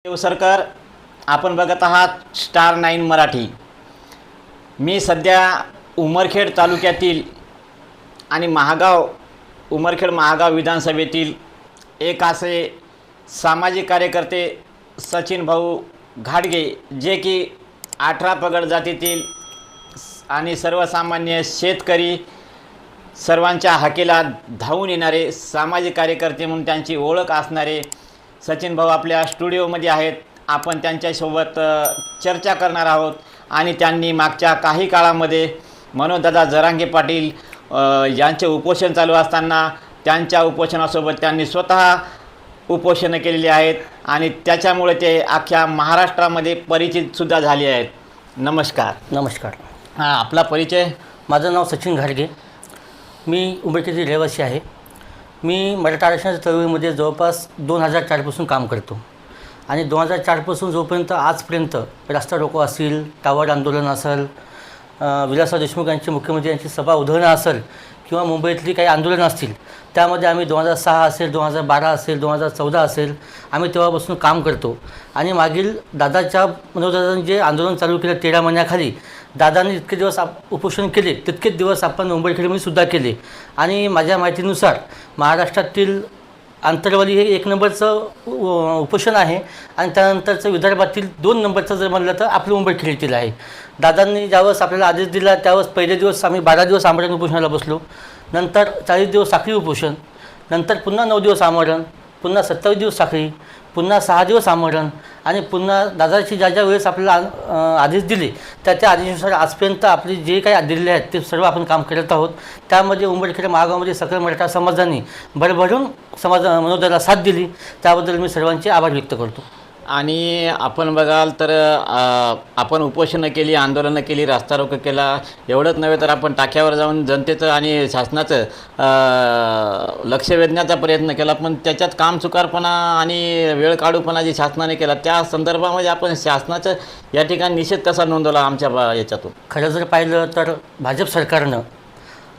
देवसरकर, आपण बघत आहात स्टार 9 मराठी। मी सध्या उमरखेड तालुक्यातील आणि उमरखेड महागाव विधानसभेतील एक असे सामाजिक कार्यकर्ते सचिन भाऊ घाडगे, जे की 18 पगड जातीतील आणि सर्वसामान्य शेतकरी सर्वांच्या हाकेला धावून येणारे सामाजिक कार्यकर्ते म्हणून त्यांची ओळख असणारे सचिन भाऊ आपल्या स्टुडिओमध्ये आहेत। आपण त्यांच्यासोबत चर्चा करणार आहोत आणि त्यांनी मागच्या काही काळामध्ये मनोजदादा जरांगे पाटील यांचे उपोषण चालू असताना त्यांच्या उपोषणासोबत त्यांनी स्वतः उपोषण केलेली आहेत आणि त्याच्यामुळे ते अख्ख्या महाराष्ट्रामध्ये परिचितसुद्धा झाले आहेत। नमस्कार। नमस्कार। हां, आपला परिचय? माझं नाव सचिन घाडगे, मी उमरखेडचे रहिवासी आहे। मी मराठा आरक्षणाच्या चळवळीमध्ये जवळपास 2004पासून काम करतो आणि 2004पासून जोपर्यंत आजपर्यंत रस्ता रोको असेल, टावर आंदोलन असेल, विलासराव देशमुख यांची मुख्यमंत्री यांची सभा उधळणं असेल किंवा मुंबईतली काही आंदोलनं असतील, त्यामध्ये आम्ही 2006 असेल, 2012 असेल, 2014 असेल, आम्ही तेव्हापासून काम करतो। आणि मागील मनोजदादांनी जे आंदोलन चालू केलं 13 महिन्याखाली, दादांनी जितके दिवस उपोषण केले तितकेच दिवस आपण उमरखेडमध्ये सुद्धा केले। आणि माझ्या माहितीनुसार महाराष्ट्रातील आंतरवाली हे 1 नंबरचं उपोषण आहे आणि त्यानंतरचं विदर्भातील 2 नंबरचं जर म्हणलं तर आपलं उमरखेड येथील आहे। दादांनी ज्यावेळेस आपल्याला आदेश दिला त्यावेळेस पहिले दिवस आम्ही 12 दिवस आमरण उपोषणाला बसलो, नंतर 40 दिवस साखळी उपोषण, नंतर पुन्हा 9 दिवस आमरण, पुन्हा 27 दिवस साखळी, पुन्हा 6 दिवस आमरण आणि पुन्हा दादाची ज्या वेळेस आपल्याला आदेश दिले त्या आदेशानुसार आजपर्यंत आपले जे काही दिलेले आहेत ते सर्व आपण काम करत आहोत। त्यामध्ये उमरखेड महागावामध्ये सकल मराठा समाजाने भरभरून मनोजदादाला साथ दिली, त्याबद्दल मी सर्वांचे आभार व्यक्त करतो। आणि आपण बघाल तर आपण उपोषणं केली, आंदोलनं केली, रस्ता रोको केला, एवढंच नव्हे तर आपण टाक्यावर जाऊन जनतेचं आणि शासनाचं लक्ष वेधण्याचा प्रयत्न केला, पण त्याच्यात कामचुकारपणा आणि वेळ काढूपणा जे शासनाने केला त्या संदर्भामध्ये आपण शासनाचं या ठिकाणी निषेध कसा नोंदवला आमच्या याच्यातून? खरं जर पाहिलं तर भाजप सरकारनं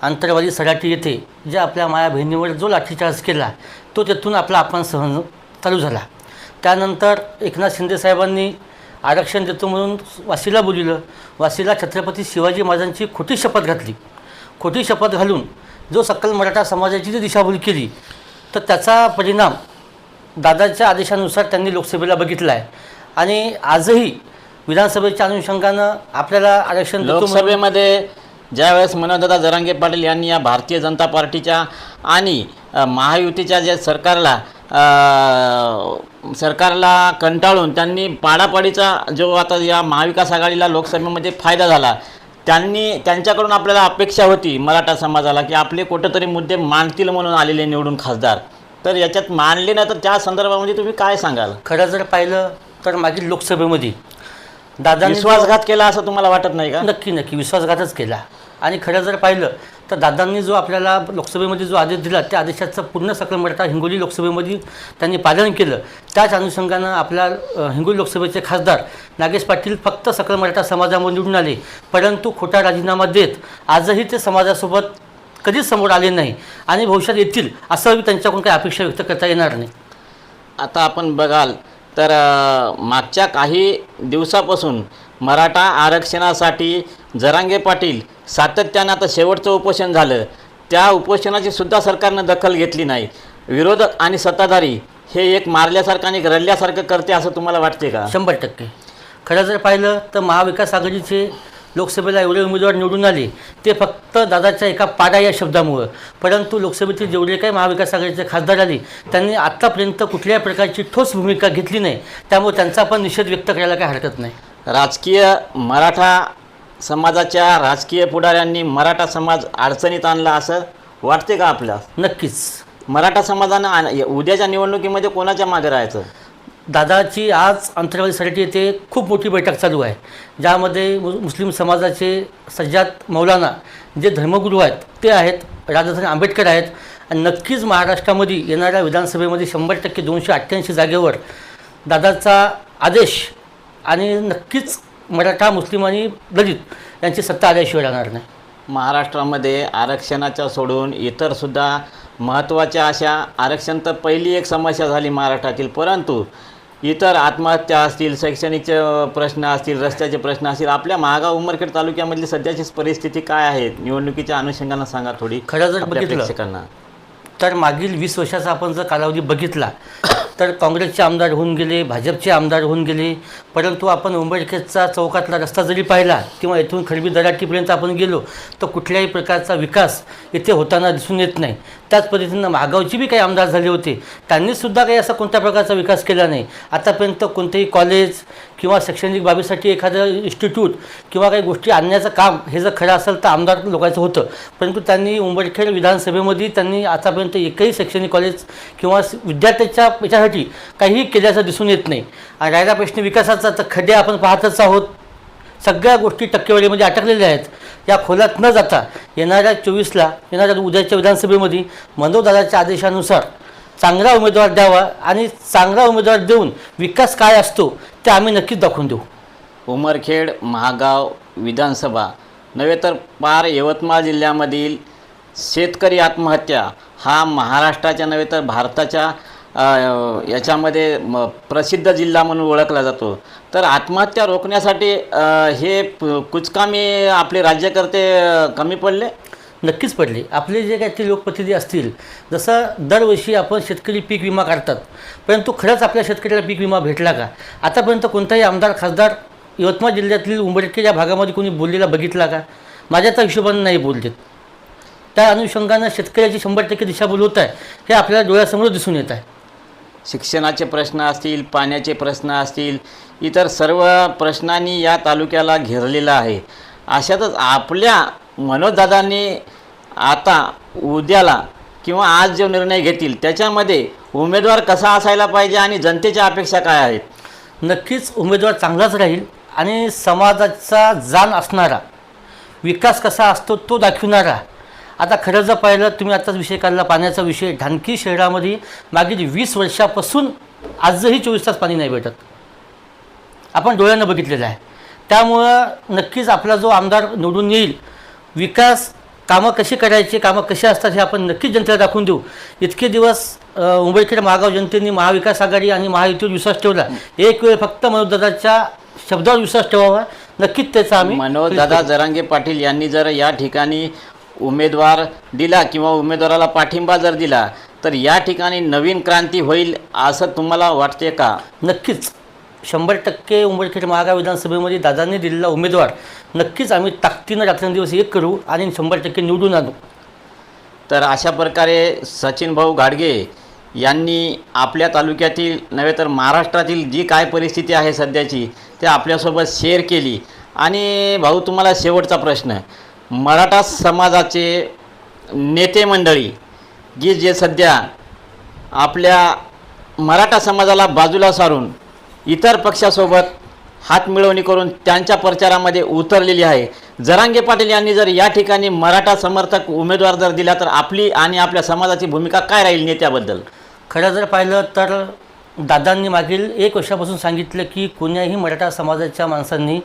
आंतरवाली सराटी येथे जे आपल्या माया बहिणीवर जो लाठीचार्ज केला तो तिथून आपला अपमान सहन चालू झाला। त्यानंतर एकनाथ शिंदे साहेबांनी आरक्षण देतो म्हणून वाशीला बोलवलं, वाशीला छत्रपती शिवाजी महाराजांची खोटी शपथ घातली। खोटी शपथ घालून जो सकल मराठा समाजाची जी दिशाभूल केली तर त्याचा परिणाम दादाच्या आदेशानुसार त्यांनी लोकसभेला बघितला आहे आणि आजही विधानसभेच्या अनुषंगानं आपल्याला आरक्षण लोकसभेमध्ये ज्यावेळेस मनोजदादा जरांगे पाटील यांनी या भारतीय जनता पार्टीच्या आणि महायुतीच्या जे सरकारला कंटाळून त्यांनी पाडापाडीचा जो आता या महाविकास आघाडीला लोकसभेमध्ये फायदा झाला, त्यांच्याकडून आपल्याला अपेक्षा होती मराठा समाजाला की आपले कुठेतरी मुद्दे मांडतील म्हणून आलेले निवडून खासदार, तर याच्यात मांडले ना, तर त्या संदर्भामध्ये तुम्ही काय सांगाल? खरं जर पाहिलं तर मागील लोकसभेमध्ये दादांनी विश्वासघात केला असं तुम्हाला वाटत नाही का? नक्की विश्वासघातच केला। आणि खरं जर पाहिलं तर दादांनी जो आपल्याला लोकसभेमध्ये जो आदेश दिला त्या आदेशाचं पूर्ण सकल मराठा हिंगोली लोकसभेमध्ये त्यांनी पालन केलं। त्याच अनुषंगानं आपल्या हिंगोली लोकसभेचे खासदार नागेश पाटील फक्त सकल मराठा समाजामध्ये निवडून आले, परंतु खोटा राजीनामा देत आजही ते समाजासोबत कधीच समोर आले नाही आणि भविष्यात येतील असं त्यांच्याकडून काही अपेक्षा व्यक्त करता येणार नाही। आता आपण बघाल तर मागच्या काही दिवसापासून मराठा आरक्षणासाठी जरांगे पाटील सातत्यानं, आता शेवटचं उपोषण झालं, त्या उपोषणाची सुद्धा सरकारनं दखल घेतली नाही। विरोधक आणि सत्ताधारी हे एक मारल्यासारखं आणि रडल्यासारखं करते असं तुम्हाला वाटते का? 100%। खरं जर पाहिलं तर महाविकास आघाडीचे लोकसभेला एवढे उमेदवार निवडून आले ते फक्त दादाच्या एका पाडा या शब्दामुळं, परंतु लोकसभेतील जेवढे काही महाविकास आघाडीचे खासदार आले त्यांनी आत्तापर्यंत कुठल्याही प्रकारची ठोस भूमिका घेतली नाही, त्यामुळे त्यांचा पण निषेध व्यक्त करायला काही हरकत नाही। मराठा समाजाच्या राजकीय पुढाऱ्यांनी मराठा समाज अडचणीत आणला असं वाटते का आपल्याला? नक्कीच। मराठा समाजानं उद्याच्या निवडणुकीमध्ये कोणाच्या मागे राहायचं? दादाची आज आंतरवाली सराटी येथे खूप मोठी बैठक चालू आहे, ज्यामध्ये मुस्लिम समाजाचे सज्जाद मौलाना जे धर्मगुरू आहेत ते आहेत, राजाधन आंबेडकर आहेत आणि नक्कीच महाराष्ट्रामध्ये येणाऱ्या विधानसभेमध्ये 100% 288 जागेवर दादाचा आदेश आणि नक्कीच मराठा, मुस्लिम आणि दलित यांची सत्ता आल्याशिवाय राहणार नाही। महाराष्ट्रामध्ये आरक्षणाच्या सोडून इतरसुद्धा महत्त्वाच्या अशा आरक्षण तर पहिली एक समस्या झाली महाराष्ट्रातील, परंतु इतर आत्महत्या असतील, शैक्षणिकचे प्रश्न असतील, रस्त्याचे प्रश्न असतील, आपल्या महागाव उमरखेड तालुक्यामधली सध्याची परिस्थिती काय आहे निवडणुकीच्या अनुषंगानं सांगा थोडी खरं जर आपल्या बघितलं प्रेक्षकांना. तर मागील 20 वर्षाचा आपण जर कालावधी बघितला तर काँग्रेसचे आमदार होऊन गेले, भाजपचे आमदार होऊन गेले, परंतु आपण उंबरखेडचा चौकातला रस्ता जरी पाहिला किंवा इथून खडबी दराटीपर्यंत आपण गेलो तर कुठल्याही प्रकारचा विकास इथे होताना दिसून येत नाही. त्याच पद्धतीनं महागावची बी काही आमदार झाले होते, त्यांनीसुद्धा काही असा कोणत्या प्रकारचा विकास केला नाही. आतापर्यंत कोणतेही कॉलेज किंवा शैक्षणिक बाबीसाठी एखादं इन्स्टिट्यूट किंवा काही गोष्टी आणण्याचं काम हे जर खरं असेल तर आमदार लोकांचं होतं, परंतु त्यांनी उंबरखेड विधानसभेमध्ये त्यांनी आतापर्यंत एकही शैक्षणिक कॉलेज किंवा विद्यार्थ्याच्या याच्यासाठी काहीही केल्याचं दिसून येत नाही. आणि राहिला प्रश्न विकासाचा तर खड्डे आपण पाहतच आहोत, सगळ्या गोष्टी टक्केवारीमध्ये अटकलेल्या आहेत. या खोलात न जाता येणाऱ्या 24ला येणाऱ्या उद्याच्या विधानसभेमध्ये मनोजदादाच्या आदेशानुसार चांगला उमेदवार द्यावा आणि चांगला उमेदवार देऊन विकास काय असतो ते आम्ही नक्कीच दाखवून देऊ. उमरखेड महागाव विधानसभा नव्हे तर पार यवतमाळ जिल्ह्यामधील शेतकरी आत्महत्या हा महाराष्ट्राच्या नव्हे तर भारताच्या याच्यामध्ये प्रसिद्ध जिल्हा म्हणून ओळखला जातो. तर आत्महत्या रोखण्यासाठी हे कुचकामी आपले राज्यकर्ते कमी पडले. नक्कीच पडले. आपले जे काही ते लोकप्रतिनिधी असतील, जसं दरवर्षी आपण शेतकरी पीक विमा काढतात, परंतु खरंच आपल्या शेतकऱ्याला पीक विमा भेटला का? आतापर्यंत कोणताही आमदार खासदार यवतमाळ जिल्ह्यातील उंबरखेड या भागामध्ये कोणी बोललेला बघितला का? माझ्या तर हिशोबाने नाही बोललेत. त्या अनुषंगानं शेतकऱ्याची 100% दिशाभूल होत आहे हे आपल्याला डोळ्यासमोर दिसून येत आहे. शिक्षणाचे प्रश्न असतील, पाण्याचे प्रश्न असतील, इतर सर्व प्रश्नांनी या तालुक्याला घेरलेलं आहे. अशातच आपल्या मनोजदादांनी आता उद्याला किंवा आज जो निर्णय घेतील त्याच्यामध्ये उमेदवार कसा असायला पाहिजे आणि जनतेच्या अपेक्षा काय आहेत? नक्कीच उमेदवार चांगलाच राहील आणि समाजाचा जाण असणारा, विकास कसा असतो तो दाखवणारा. आता खरं जर पाहिलं, तुम्ही आत्ताच विषय काढला पाण्याचा विषय, ढानकी शहरामध्ये मागील 20 वर्षापासून आजही 24 तास पाणी नाही भेटत, आपण डोळ्यानं बघितलेलं आहे. त्यामुळं नक्कीच आपला जो आमदार निवडून येईल, विकास कामं कशी करायची, कामं कशी असतात हे आपण नक्कीच जनतेला दाखवून देऊ. इतके दिवस उंबरखेड महागाव जनतेने महाविकास आघाडी आणि महायुतीवर विश्वास ठेवला. एक वेळ फक्त मनोजदादाच्या शब्दावर विश्वास ठेवावा, नक्कीच त्याचा आम्ही मनोजदादा जरांगे पाटील यांनी जर या ठिकाणी उमेदवार दिला किंवा उमेदवाराला पाठिंबा जर दिला तर या ठिकाणी नवीन क्रांती होईल असं तुम्हाला वाटते का? नक्कीच 100% उंबरखेड महागाव विधानसभेमध्ये दादांनी दिलेला उमेदवार नक्कीच आम्ही ताकदीनं रात्रंदिवस एक करू आणि 100% निवडून आणू. तर अशा प्रकारे सचिन भाऊ घाडगे यांनी आपल्या तालुक्यातील नव्हे तर महाराष्ट्रातील जी काय परिस्थिती आहे सध्याची ते आपल्यासोबत शेअर केली. आणि भाऊ, तुम्हाला शेवटचा प्रश्न, मराठा समाजाचे नेते मंडळी जे सध्या आपल्या मराठा समाजाला बाजूला सारून इतर पक्षासोबत हातमिळवणी करून त्यांच्या प्रचारामध्ये उतरलेली आहे, जरांगे पाटील यांनी जर या ठिकाणी मराठा समर्थक उमेदवार जर दिला तर आपली आणि आपल्या समाजाची भूमिका काय राहील नेत्याबद्दल? खरं जर पाहिलं तर दादांनी मागील 1 वर्षापासून सांगितलं की कोण्याही मराठा समाजाच्या माणसांनी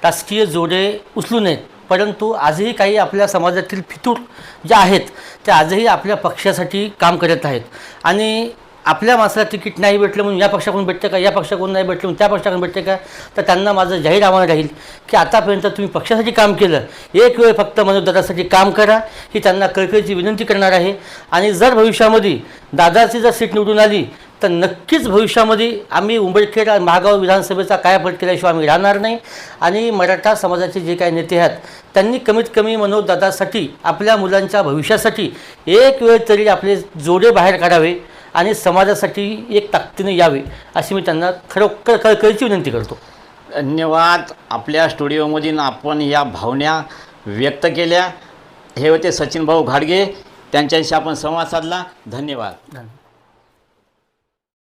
राजकीय जोडे उचलू नयेत, परंतु आजही काही आपल्या समाजातील फितूर ज्या आहेत त्या आजही आपल्या पक्षासाठी काम करत आहेत. आणि आपल्या माणसाला तिकीट नाही भेटलं म्हणून या पक्षाकडून भेटते का, या पक्षाकडून नाही भेटलं म्हणून त्या पक्षाकडून भेटते का? तर त्यांना माझं जाहीर आव्हान राहील की आतापर्यंत तुम्ही पक्षासाठी काम केलं, एक वेळ फक्त मनोजदादासाठी काम करा ही त्यांना कळकळीची विनंती करणार आहे. आणि जर भविष्यामध्ये दादाची जर सीट निवडून आली तर नक्कीच भविष्यामध्ये आम्ही उंबरखेड महागाव विधानसभेचा कायापालट केल्याशिवाय आम्ही राहणार नाही. आणि मराठा समाजाचे जे काही नेते आहेत त्यांनी कमीत कमी मनोजदादासाठी, आपल्या मुलांच्या भविष्यासाठी एक वेळ तरी आपले जोडे बाहेर काढावे आणि समाजासाठी एक ताकदीने यावे अशी मी त्यांना खरोखर कळकळीची विनंती करतो. धन्यवाद. आपल्या स्टुडिओमधून आपण या भावना व्यक्त केल्या. हे होते सचिन भाऊ घाडगे, त्यांच्याशी आपण संवाद साधला. धन्यवाद.